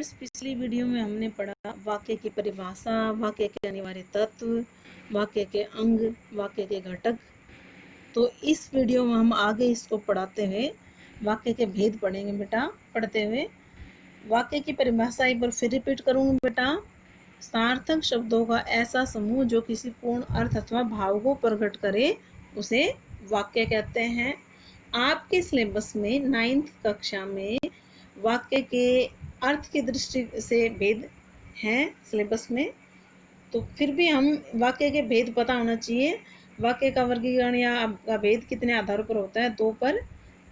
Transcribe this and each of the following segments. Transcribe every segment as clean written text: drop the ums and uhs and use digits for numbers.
Friends, पिछली video में हमने पढ़ा वाक्य की परिभाषा, वाक्य के अनिवार्य तत्व, वाक्य के अंग, वाक्य के घटक। तो इस वीडियो में हम आगे इसको पढ़ाते हुए वाक्य के भेद पढ़ेंगे बेटा। पढ़ते हुए वाक्य की परिभाषा एक बार फिर रिपीट करूँगी बेटा। सार्थक शब्दों का ऐसा समूह जो किसी पूर्ण अर्थ अथवा भाव को प्रकट करे उसे वाक्य कहते हैं। आपके सिलेबस में 9th कक्षा में वाक्य के अर्थ की दृष्टि से भेद हैं सिलेबस में, तो फिर भी हम वाक्य के भेद पता होना चाहिए। वाक्य का वर्गीकरण या आपका भेद कितने आधार पर होता है? 2 पर,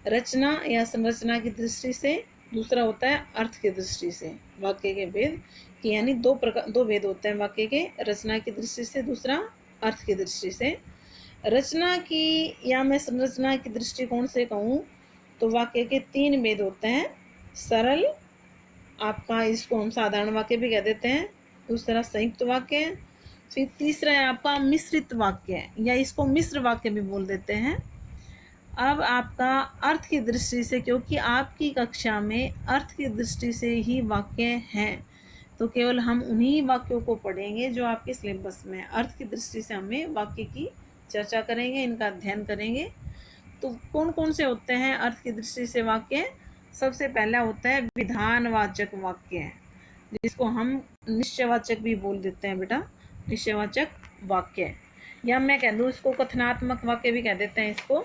रचना या संरचना की दृष्टि से, दूसरा होता है अर्थ की दृष्टि से। वाक्य के भेद की यानी दो भेद होते हैं वाक्य के, रचना की दृष्टि से, दूसरा अर्थ की दृष्टि से। रचना की या मैं संरचना की दृष्टिकोण से कहूँ तो वाक्य के 3 भेद होते हैं। सरल, आपका इसको हम साधारण वाक्य भी कह देते हैं, दूसरा संयुक्त वाक्य, फिर तीसरा है आपका मिश्रित वाक्य या इसको मिश्र वाक्य भी बोल देते हैं। अब आपका अर्थ की दृष्टि से, क्योंकि आपकी कक्षा में अर्थ की दृष्टि से ही वाक्य हैं, तो केवल हम उन्हीं वाक्यों को पढ़ेंगे जो आपके सिलेबस में अर्थ की दृष्टि से हमें वाक्य की चर्चा करेंगे, इनका अध्ययन करेंगे। तो कौन कौन से होते हैं अर्थ की दृष्टि से वाक्य? सबसे पहला होता है विधानवाचक वाक्य, जिसको हम निश्चयवाचक भी बोल देते हैं बेटा, निश्चयवाचक वाक्य, या मैं कह दूँ इसको कथनात्मक वाक्य भी कह देते हैं इसको।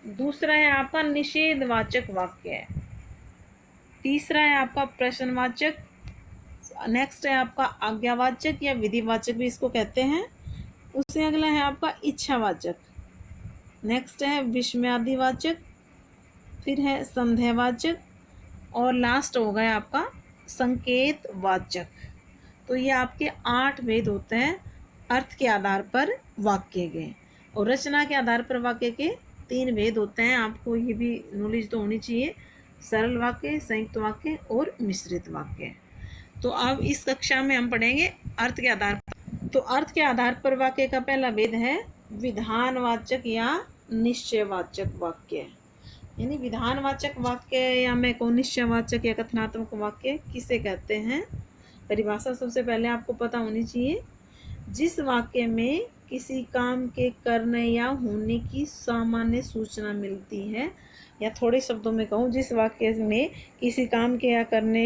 दूसरा है आपका निषेधवाचक वाक्य, तीसरा है आपका प्रश्नवाचक, नेक्स्ट है आपका आज्ञावाचक या विधिवाचक भी इसको कहते हैं। उससे अगला है आपका इच्छावाचक, नेक्स्ट है विस्मयादिवाचक, फिर है संदेहवाचक और लास्ट हो गया आपका संकेतवाचक। तो ये आपके 8 भेद होते हैं अर्थ के आधार पर वाक्य के, और रचना के आधार पर वाक्य के 3 भेद होते हैं। आपको ये भी नॉलेज तो होनी चाहिए, सरल वाक्य, संयुक्त वाक्य और मिश्रित वाक्य। तो अब इस कक्षा में हम पढ़ेंगे अर्थ के आधार पर। तो अर्थ के आधार पर वाक्य का पहला भेद है विधानवाचक या निश्चयवाचक वाक्य। यानी विधानवाचक वाक्य या मैं कहूँ निश्चयवाचक या कथनात्मक वाक्य किसे कहते हैं? परिभाषा सबसे पहले आपको पता होनी चाहिए। जिस वाक्य में किसी काम के करने या होने की सामान्य सूचना मिलती है, या थोड़े शब्दों में कहूँ, जिस वाक्य में किसी काम के या करने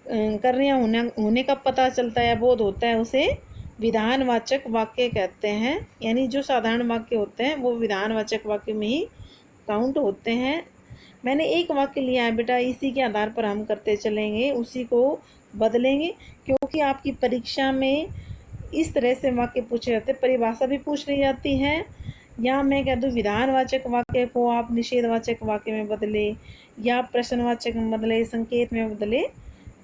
या होने का पता चलता है या बोध होता है, उसे विधानवाचक वाक्य कहते हैं। यानी जो साधारण वाक्य होते हैं वो विधानवाचक वाक्य में ही काउंट होते हैं। मैंने एक वाक्य लिया है बेटा, इसी के आधार पर हम करते चलेंगे, उसी को बदलेंगे, क्योंकि आपकी परीक्षा में इस तरह से वाक्य पूछे जाते हैं। परिभाषा भी पूछ ली जाती है, या मैं कह दूँ विधानवाचक वाक्य को आप निषेधवाचक वाक्य में बदले या प्रश्नवाचक में बदले, संकेत में बदले,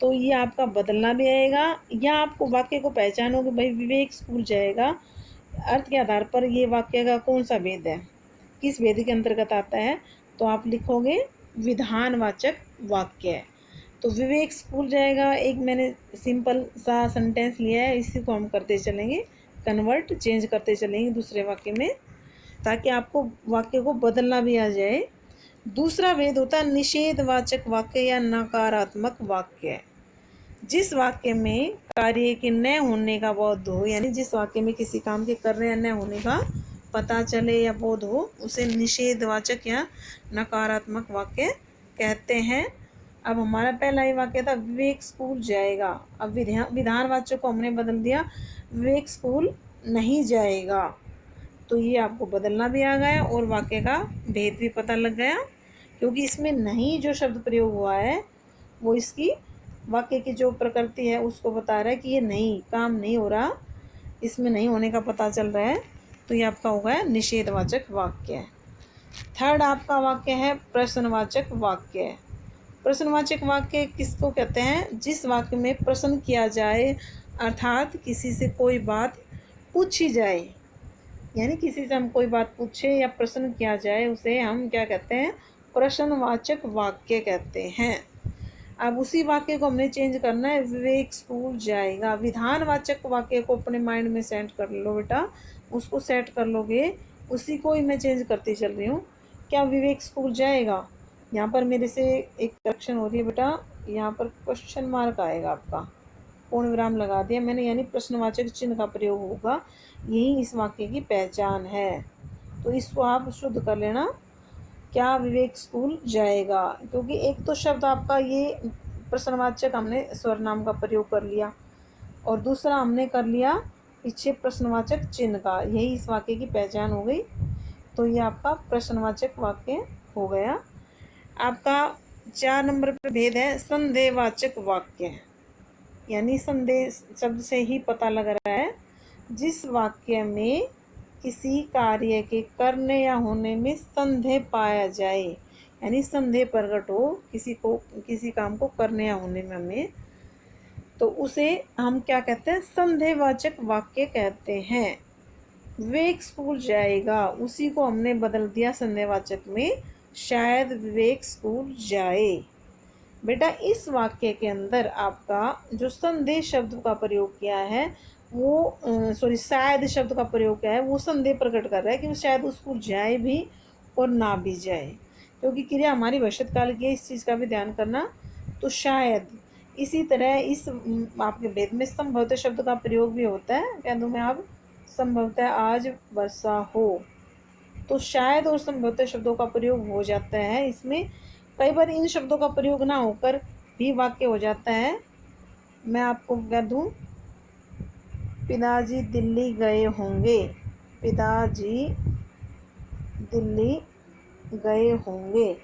तो ये आपका बदलना भी आएगा। या आपको वाक्य को पहचानोगे, भाई विवेक स्कूल जाएगा, अर्थ के आधार पर ये वाक्य का कौन सा भेद है, किस भेद के अंतर्गत आता है, तो आप लिखोगे विधानवाचक वाक्य। तो विवेक स्कूल जाएगा, एक मैंने सिंपल सा सेंटेंस लिया है, इसी को हम करते चलेंगे, कन्वर्ट, चेंज करते चलेंगे दूसरे वाक्य में, ताकि आपको वाक्य को बदलना भी आ जाए। दूसरा भेद होता है निषेधवाचक वाक्य या नकारात्मक वाक्य। जिस वाक्य में कार्य के न होने का बोध हो, यानी जिस वाक्य में किसी काम के करने या न होने का पता चले या बोध हो, उसे निषेधवाचक या नकारात्मक वाक्य कहते हैं। अब हमारा पहला ही वाक्य था विवेक स्कूल जाएगा, अब विधानवाचक को हमने बदल दिया विवेक स्कूल नहीं जाएगा, तो ये आपको बदलना भी आ गया और वाक्य का भेद भी पता लग गया, क्योंकि इसमें नहीं जो शब्द प्रयोग हुआ है वो इसकी वाक्य की जो प्रकृति है उसको बता रहा है कि ये नहीं, काम नहीं हो रहा, इसमें नहीं होने का पता चल रहा है, तो ये आपका होगा निषेधवाचक वाक्य। थर्ड आपका वाक्य है प्रश्नवाचक वाक्य। प्रश्नवाचक वाक्य किसको कहते हैं? जिस वाक्य में प्रश्न किया जाए, अर्थात किसी से कोई बात पूछी जाए, यानी किसी से हम कोई बात पूछे या प्रश्न किया जाए, उसे हम क्या कहते हैं? प्रश्नवाचक वाक्य कहते हैं। अब उसी वाक्य को हमने चेंज करना है, विवेक स्कूल जाएगा। विधानवाचक वाक्य को अपने माइंड में सेट कर लो बेटा, उसको सेट कर लोगे, उसी को ही मैं चेंज करती चल रही हूँ। क्या विवेक स्कूल जाएगा? यहाँ पर मेरे से एक करेक्शन हो रही है बेटा, यहाँ पर क्वेश्चन मार्क आएगा आपका, पूर्ण विराम लगा दिया मैंने, यानी प्रश्नवाचक चिन्ह का प्रयोग होगा, यही इस वाक्य की पहचान है। तो इसको आप शुद्ध कर लेना, क्या विवेक स्कूल जाएगा, क्योंकि एक तो शब्द आपका ये प्रश्नवाचक हमने स्वरनाम का प्रयोग कर लिया और दूसरा हमने कर लिया पीछे प्रश्नवाचक चिन्ह का, यही इस वाक्य की पहचान हो गई। तो ये आपका प्रश्नवाचक वाक्य हो गया। आपका 4 नंबर पर भेद है संदेहवाचक वाक्य, यानी संदेह शब्द से ही पता लग रहा है जिस वाक्य में किसी कार्य के करने या होने में संदेह पाया जाए, यानी संदेह प्रकट हो किसी काम को करने या होने में हमें, तो उसे हम क्या कहते हैं, संदेहवाचक वाक्य कहते हैं। विवेक स्कूल जाएगा, उसी को हमने बदल दिया संदेहवाचक में, शायद विवेक स्कूल जाए। बेटा इस वाक्य के अंदर आपका जो संदेह शब्द का प्रयोग किया है वो शायद शब्द का प्रयोग किया है, वो संदेह प्रकट कर रहा है कि वो शायद उसको जाए भी और ना भी जाए, क्योंकि क्रिया हमारी भविष्यत काल की है, इस चीज़ का भी ध्यान करना। तो शायद, इसी तरह इस आपके वेद में संभवतः शब्द का प्रयोग भी होता है, कह दूँ मैं अब, संभवतः आज वर्षा हो, तो शायद और संभवतः शब्दों का प्रयोग हो जाता है इसमें। कई बार इन शब्दों का प्रयोग ना होकर भी वाक्य हो जाता है। मैं आपको कह दूँ, पिताजी दिल्ली गए होंगे, पिताजी दिल्ली गए होंगे।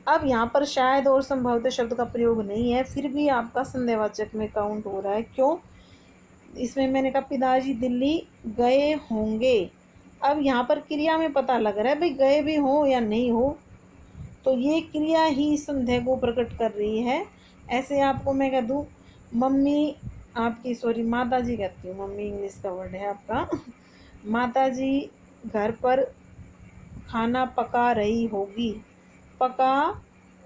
अब यहाँ पर शायद और संभवतः शब्द का प्रयोग नहीं है, फिर भी आपका संदेहवाचक में काउंट हो रहा है। क्यों? इसमें मैंने कहा पिताजी दिल्ली गए होंगे, अब यहाँ पर क्रिया में पता लग रहा है भाई गए भी हो या नहीं हो, तो ये क्रिया ही संदेह को प्रकट कर रही है। ऐसे आपको मैं कह दूँ, मम्मी आपकी, सॉरी माता जी कहती हूँ, मम्मी इंग्लिश का वर्ड है आपका, माता जी घर पर खाना पका रही होगी, पका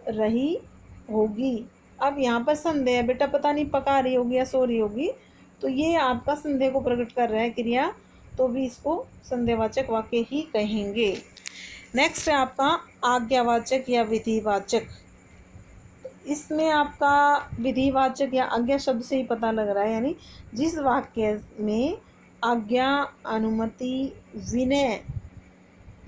रही होगी। अब यहाँ पर संदेह है बेटा, पता नहीं पका रही होगी या सो रही होगी, तो ये आपका संदेह को प्रकट कर रहा है क्रिया, तो भी इसको संदेहवाचक वाक्य ही कहेंगे। नेक्स्ट है आपका आज्ञावाचक या विधिवाचक। इसमें आपका विधिवाचक या आज्ञा शब्द से ही पता लग रहा है, यानी जिस वाक्य में आज्ञा, अनुमति, विनय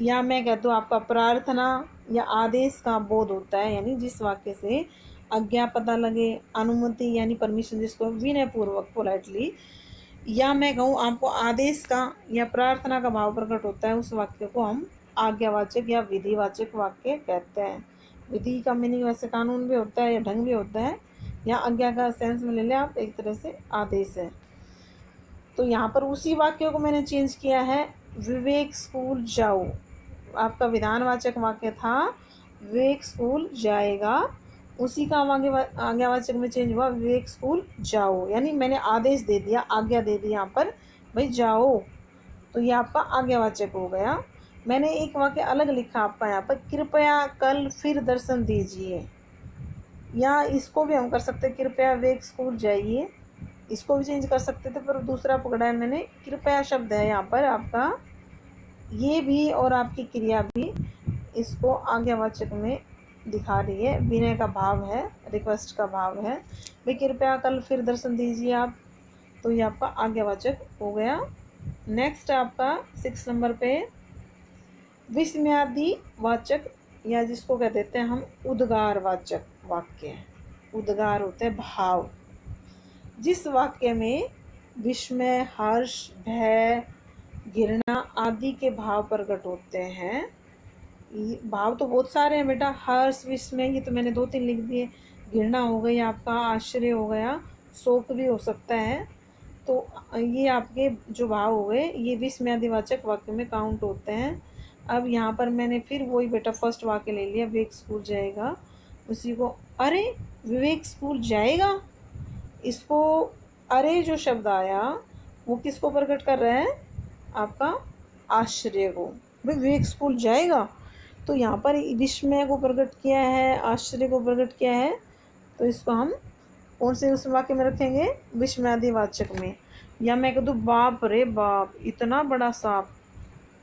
या मैं कह दूँ आपका प्रार्थना या आदेश का बोध होता है, यानी जिस वाक्य से आज्ञा पता लगे, अनुमति यानी परमिशन जिसको विनय पूर्वक पोलाइटली, या मैं कहूँ आपको आदेश का या प्रार्थना का भाव प्रकट होता है, उस वाक्य को हम आज्ञावाचक या विधिवाचक वाक्य कहते हैं। विधि का मीनिंग वैसे कानून भी होता है या ढंग भी होता है, या आज्ञा का सेंस में ले लें आप, एक तरह से आदेश है। तो यहाँ पर उसी वाक्य को मैंने चेंज किया है, विवेक स्कूल जाओ, आपका विधानवाचक वाक्य था विवेक स्कूल जाएगा, उसी का आज्ञावाचक में चेंज हुआ विवेक स्कूल जाओ, यानी मैंने आदेश दे दिया, आज्ञा दे दी यहाँ पर भाई जाओ, तो ये आपका आज्ञावाचक हो गया। मैंने एक वाक्य अलग लिखा आपका यहाँ पर, कृपया कल फिर दर्शन दीजिए, या इसको भी हम कर सकते कृपया विवेक स्कूल जाइए, इसको भी चेंज कर सकते थे, पर दूसरा पकड़ा है मैंने, कृपया शब्द है यहाँ पर आपका, ये भी और आपकी क्रिया भी इसको आज्ञावाचक में दिखा रही है, विनय का भाव है, रिक्वेस्ट का भाव है, भाई कृपया कल फिर दर्शन दीजिए आप, तो ये आपका आज्ञावाचक हो गया। नेक्स्ट आपका 6 नंबर पे विस्मयादि वाचक, या जिसको कह देते हैं हम उद्गारवाचक वाक्य। उद्गार होते हैं भाव, जिस वाक्य में विस्मय, हर्ष, भय, घृणा आदि के भाव प्रकट होते हैं। भाव तो बहुत सारे हैं बेटा, हर्ष, विस्मय, ये तो मैंने 2-3 लिख दिए, घृणा हो गई आपका, आश्चर्य हो गया, शोक भी हो सकता है, तो ये आपके जो भाव हो गए ये विस्मयादिवाचक वाक्य में काउंट होते हैं। अब यहाँ पर मैंने फिर वही बेटा फर्स्ट वाक्य ले लिया, विवेक स्कूल जाएगा, उसी को, अरे विवेक स्कूल जाएगा, इसको अरे जो शब्द आया वो किसको प्रकट कर रहा है, आपका आश्चर्य को, भाई विवेक स्कूल जाएगा, तो यहाँ पर विस्मय को प्रकट किया है, आश्चर्य को प्रकट किया है, तो इसको हम कौन से उस वाक्य में रखेंगे, विस्मयादिवाचक में। या मैं कह दूँ बाप रे बाप इतना बड़ा सांप,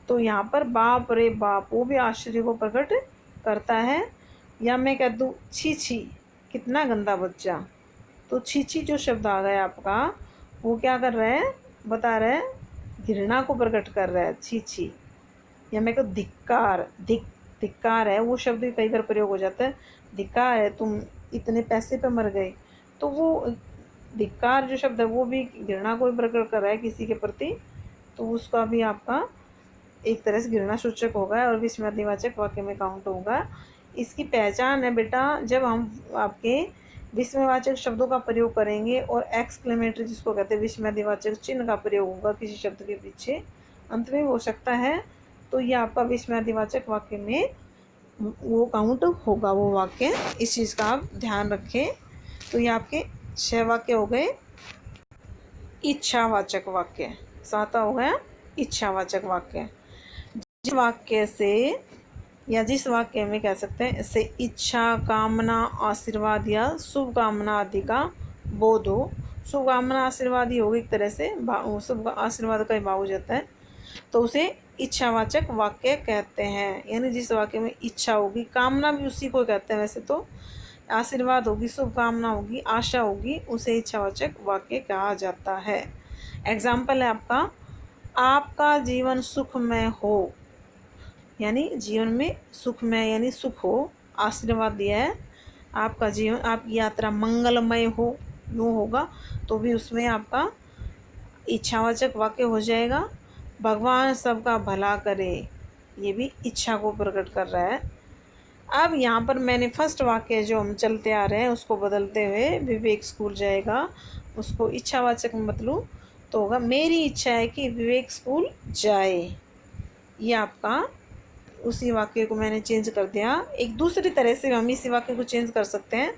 तो यहाँ पर बाप रे बाप वो भी आश्चर्य को प्रकट करता है। या मैं कह दूँ छी छी कितना गंदा बच्चा। तो छी छी जो शब्द आ गया आपका, वो क्या कर रहा है, बता रहा है, घृणा को प्रकट कर रहा है, छी छी। या मैं कहूँ धिक्कार, धिक्कार है, वो शब्द भी कई बार प्रयोग हो जाता है। धिक्कार है, तुम इतने पैसे पे मर गए। तो वो धिक्कार जो शब्द है वो भी घृणा को भी प्रकट कर रहा है किसी के प्रति, तो उसका भी आपका एक तरह से घृणा सूचक होगा और विस्मयवाचक वाक्य में काउंट होगा। इसकी पहचान है बेटा, जब हम आपके विस्मयवाचक शब्दों का प्रयोग करेंगे और एक्सक्लेमेटरी जिसको कहते हैं विस्मयवाचक चिन्ह का प्रयोग होगा किसी शब्द के पीछे, अंत में हो सकता है, तो ये आपका विस्मयवाचक वाक्य में वो काउंट होगा वो वाक्य। इस चीज़ का आप ध्यान रखें। तो ये आपके 6 वाक्य हो गए इच्छावाचक वाक्य। 7 हो गया इच्छावाचक वाक्य। जिस वाक्य से या जिस वाक्य में कह सकते हैं इससे इच्छा, कामना, आशीर्वाद या शुभ कामना आदि का बोध हो। शुभ कामना आशीर्वाद ही होगी एक तरह से, शुभ आशीर्वाद का ही भाव हो जाता है, तो उसे इच्छावाचक वाक्य कहते हैं। यानी जिस वाक्य में इच्छा होगी, कामना भी उसी को कहते हैं वैसे तो, आशीर्वाद होगी, शुभकामना होगी, आशा होगी, उसे इच्छावाचक वाक्य कहा जाता है। एग्जाम्पल है आपका जीवन सुखमय हो, यानी जीवन में सुखमय यानी सुख हो, आशीर्वाद दिया है। आपका जीवन, आपकी यात्रा मंगलमय हो, यूँ होगा, तो भी उसमें आपका इच्छावाचक वाक्य हो जाएगा। भगवान सबका भला करे, ये भी इच्छा को प्रकट कर रहा है। अब यहाँ पर मैंने फर्स्ट वाक्य जो हम चलते आ रहे हैं उसको बदलते हुए विवेक स्कूल जाएगा, उसको इच्छावाचक में बदलूँ तो होगा मेरी इच्छा है कि विवेक स्कूल जाए। ये आपका उसी वाक्य को मैंने चेंज कर दिया। एक दूसरी तरह से हम इसी वाक्य को चेंज कर सकते हैं,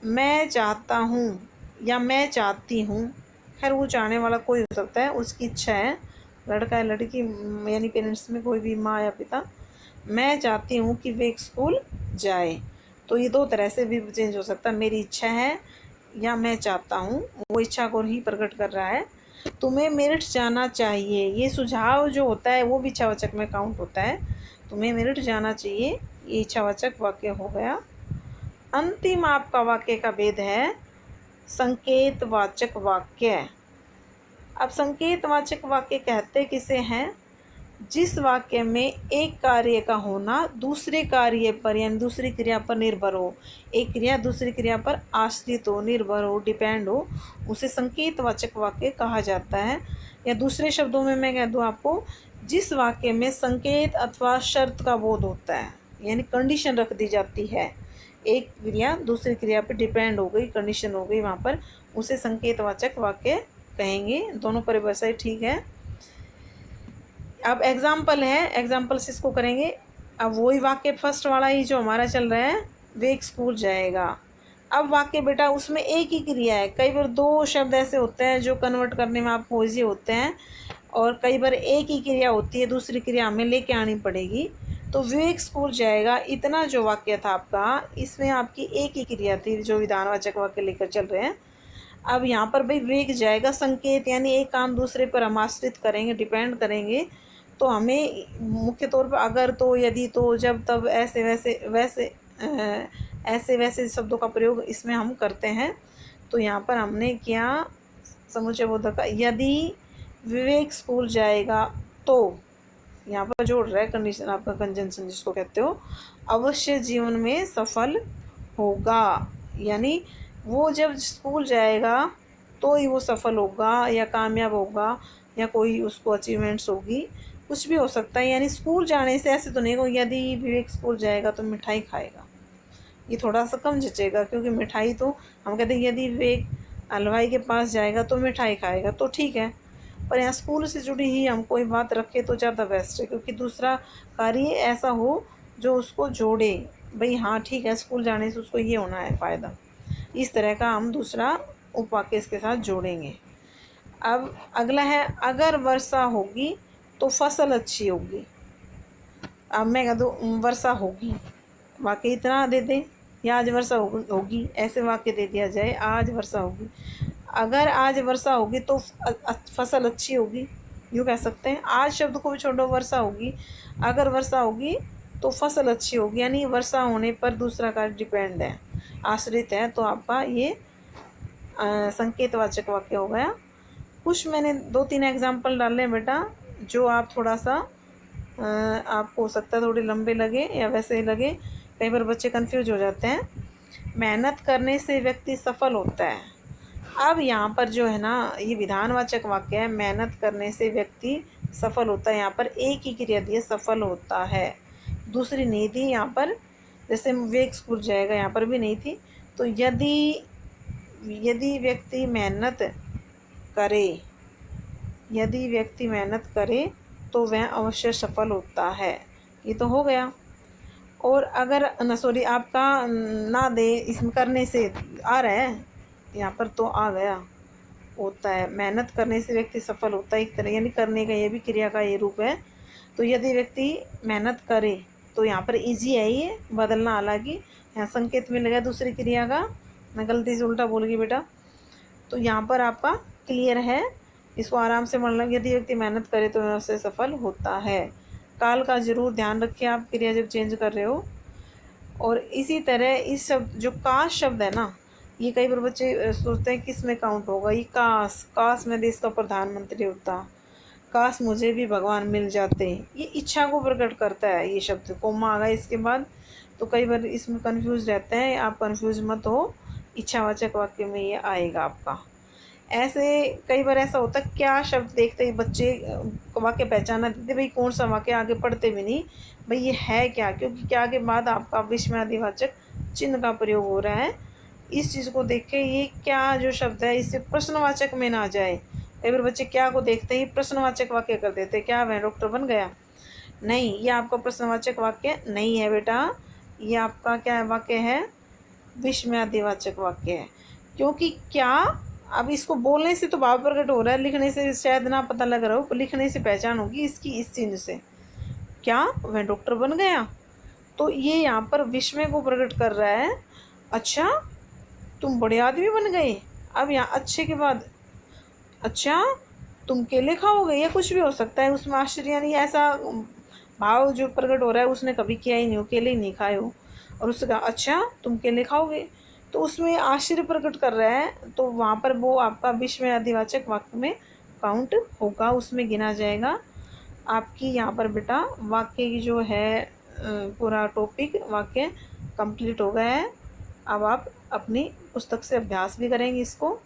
मैं चाहता हूँ या मैं चाहती हूँ। खैर वो चाहने वाला कोई हो सकता है, उसकी इच्छा है, लड़का या लड़की, यानी पेरेंट्स में कोई भी माँ या पिता। मैं चाहती हूँ कि वे स्कूल जाए, तो ये 2 तरह से भी चेंज हो सकता है, मेरी इच्छा है या मैं चाहता हूँ, वो इच्छा को ही प्रकट कर रहा है। तुम्हें मेरिट जाना चाहिए, ये सुझाव जो होता है वो भी इच्छावाचक में काउंट होता है। तुम्हें मेरिट जाना चाहिए, ये इच्छावाचक वाक्य हो गया। अंतिम आपका वाक्य का भेद है संकेतवाचक वाक्य। अब संकेतवाचक वाक्य कहते किसे हैं, जिस वाक्य में एक कार्य का होना दूसरे कार्य पर यानी दूसरी क्रिया पर निर्भर हो, एक क्रिया दूसरी क्रिया पर आश्रित हो, निर्भर हो, डिपेंड हो, उसे संकेतवाचक वाक्य कहा जाता है। या दूसरे शब्दों में मैं कह दूँ आपको, जिस वाक्य में संकेत अथवा शर्त का बोध होता है, यानी कंडीशन रख दी जाती है, एक क्रिया दूसरी क्रिया पर डिपेंड हो गई, कंडीशन हो गई वहाँ पर, उसे संकेतवाचक वाक्य कहेंगे। दोनों परिभाषाएं ठीक है। अब एग्जाम्पल है, एग्जाम्पल से इसको करेंगे। अब वही वाक्य फर्स्ट वाला ही जो हमारा चल रहा है, वे एक स्कूल जाएगा। अब वाक्य बेटा उसमें एक ही क्रिया है, कई बार 2 शब्द ऐसे होते हैं जो कन्वर्ट करने में आपको ईजी होते हैं, और कई बार एक ही क्रिया होती है, दूसरी क्रिया हमें लेके आनी पड़ेगी। तो विवेक स्कूल जाएगा, इतना जो वाक्य था आपका, इसमें आपकी एक ही क्रिया थी जो विधानवाचक वाक्य लेकर चल रहे हैं। अब यहाँ पर भाई विवेक जाएगा, संकेत यानी एक काम दूसरे पर हम आश्रित करेंगे, डिपेंड करेंगे, तो हमें मुख्य तौर पर अगर, तो, यदि, तो, जब, तब, ऐसे वैसे ऐसे वैसे शब्दों का प्रयोग इसमें हम करते हैं। तो यहाँ पर हमने क्या समुच्चय बोधक का, यदि विवेक स्कूल जाएगा तो, यहाँ पर जोड़ रहा है कंडीशन आपका, कंजंक्शन जिसको कहते हो, अवश्य जीवन में सफल होगा, यानी वो जब स्कूल जाएगा तो ही वो सफल होगा या कामयाब होगा या कोई उसको अचीवमेंट्स होगी, कुछ भी हो सकता है। यानी स्कूल जाने से ऐसे तो नहीं हो, यदि विवेक स्कूल जाएगा तो मिठाई खाएगा, ये थोड़ा सा कम जचेगा, क्योंकि मिठाई तो हम कहते हैं यदि विवेक हलवाई के पास जाएगा तो मिठाई खाएगा, तो ठीक है, पर यहाँ स्कूल से जुड़ी ही हम कोई बात रखें तो ज़्यादा बेस्ट है, क्योंकि दूसरा कार्य ऐसा हो जो उसको जोड़े, भाई हाँ ठीक है स्कूल जाने से उसको ये होना है फ़ायदा, इस तरह का हम दूसरा उपवाक्य इसके साथ जोड़ेंगे। अब अगला है, अगर वर्षा होगी तो फसल अच्छी होगी। अब मैं कह दूँ वर्षा होगी, वाक्य इतना दे दें, या आज वर्षा होगी, ऐसे वाक्य दे दिया जाए, आज वर्षा होगी। अगर आज वर्षा होगी तो फसल अच्छी होगी, यूँ कह सकते हैं। आज शब्द को भी छोड़ो, वर्षा होगी, अगर वर्षा होगी तो फसल अच्छी होगी, यानी वर्षा होने पर दूसरा कार्य डिपेंड है। आश्रित है, तो आपका ये संकेतवाचक वाक्य हो गया। कुछ मैंने 2-3 एग्जाम्पल डाले हैं बेटा, जो आप थोड़ा सा आपको हो सकता है थोड़े लंबे लगे या वैसे ही लगे, कई बार बच्चे कंफ्यूज हो जाते हैं। मेहनत करने से व्यक्ति सफल होता है। अब यहाँ पर जो है ना, ये विधानवाचक वाक्य है, मेहनत करने से व्यक्ति सफल होता है। यहाँ पर एक ही क्रिया दी है, सफल होता है, दूसरी नहीं थी यहाँ पर। जैसे वेग स्कूल जाएगा, यहाँ पर भी नहीं थी। तो यदि व्यक्ति मेहनत करे, यदि व्यक्ति मेहनत करे तो वह अवश्य सफल होता है, ये तो हो गया। और अगर न सॉरी आपका ना दे, इसमें करने से आ रहा है, यहाँ पर तो आ गया होता है। मेहनत करने से व्यक्ति सफल होता है, एक तरह यानी करने का, ये भी क्रिया का ये रूप है। तो यदि व्यक्ति मेहनत करे, तो यहाँ पर इजी है, ये बदलना, हालांकि यहाँ संकेत मिल गया दूसरी क्रिया का, मैं गलती से उल्टा बोल गई बेटा। तो यहाँ पर आपका क्लियर है, इसको आराम से मान लो। यदि व्यक्ति मेहनत करे तो वह उससे सफल होता है। काल का जरूर ध्यान रखिए आप क्रिया जब चेंज कर रहे हो। और इसी तरह इस शब्द, जो काश शब्द है ना, ये कई बार बच्चे सोचते हैं किस में काउंट होगा। ये काश मैं देश का प्रधानमंत्री होता, काश मुझे भी भगवान मिल जाते, ये इच्छा को प्रकट करता है ये शब्द। कोमा आ गया इसके बाद, तो कई बार इसमें कंफ्यूज रहते हैं, आप कंफ्यूज मत हो, इच्छावाचक वाक्य में ये आएगा आपका। ऐसे कई बार ऐसा होता है, क्या शब्द देखते ही बच्चे वाक्य पहचाना देते, भाई कौन सा वाक्य, आगे पढ़ते भी नहीं भाई ये है क्या, क्योंकि क्या के बाद आपका विस्मयादिवाचक चिन्ह का प्रयोग हो रहा है। इस चीज़ को देख के ये क्या जो शब्द है, इससे प्रश्नवाचक में ना जाए। कई बार बच्चे क्या को देखते ही प्रश्नवाचक वाक्य कर देते, क्या वह डॉक्टर बन गया। नहीं, ये आपका प्रश्नवाचक वाक्य नहीं है बेटा, ये आपका क्या वाक्य है, विस्मयादिवाचक वाक्य है। क्योंकि क्या, अब इसको बोलने से तो भाव प्रकट हो रहा है, लिखने से शायद ना पता लग रहा हो, लिखने से पहचान होगी इसकी इस चिन्ह से। क्या वह डॉक्टर बन गया, तो ये यहाँ पर विस्मय को प्रकट कर रहा है। अच्छा तुम बड़े आदमी बन गए। अब यहाँ अच्छे के बाद अच्छा तुम केले खाओगे, या कुछ भी हो सकता है उसमें आश्चर्य, यानी ऐसा भाव जो प्रकट हो रहा है उसने कभी किया ही नहीं हो, केले ही नहीं खाए हो, और उससे कहा अच्छा तुम केले खाओगे, तो उसमें आश्चर्य प्रकट कर रहा है। तो वहाँ पर वो आपका विस्मयादिवाचक वाक्य में काउंट होगा, उसमें गिना जाएगा। आपकी यहाँ पर बेटा वाक्य की जो है पूरा टॉपिक वाक्य कंप्लीट हो गया है। अब आप अपनी पुस्तक से अभ्यास भी करेंगे इसको।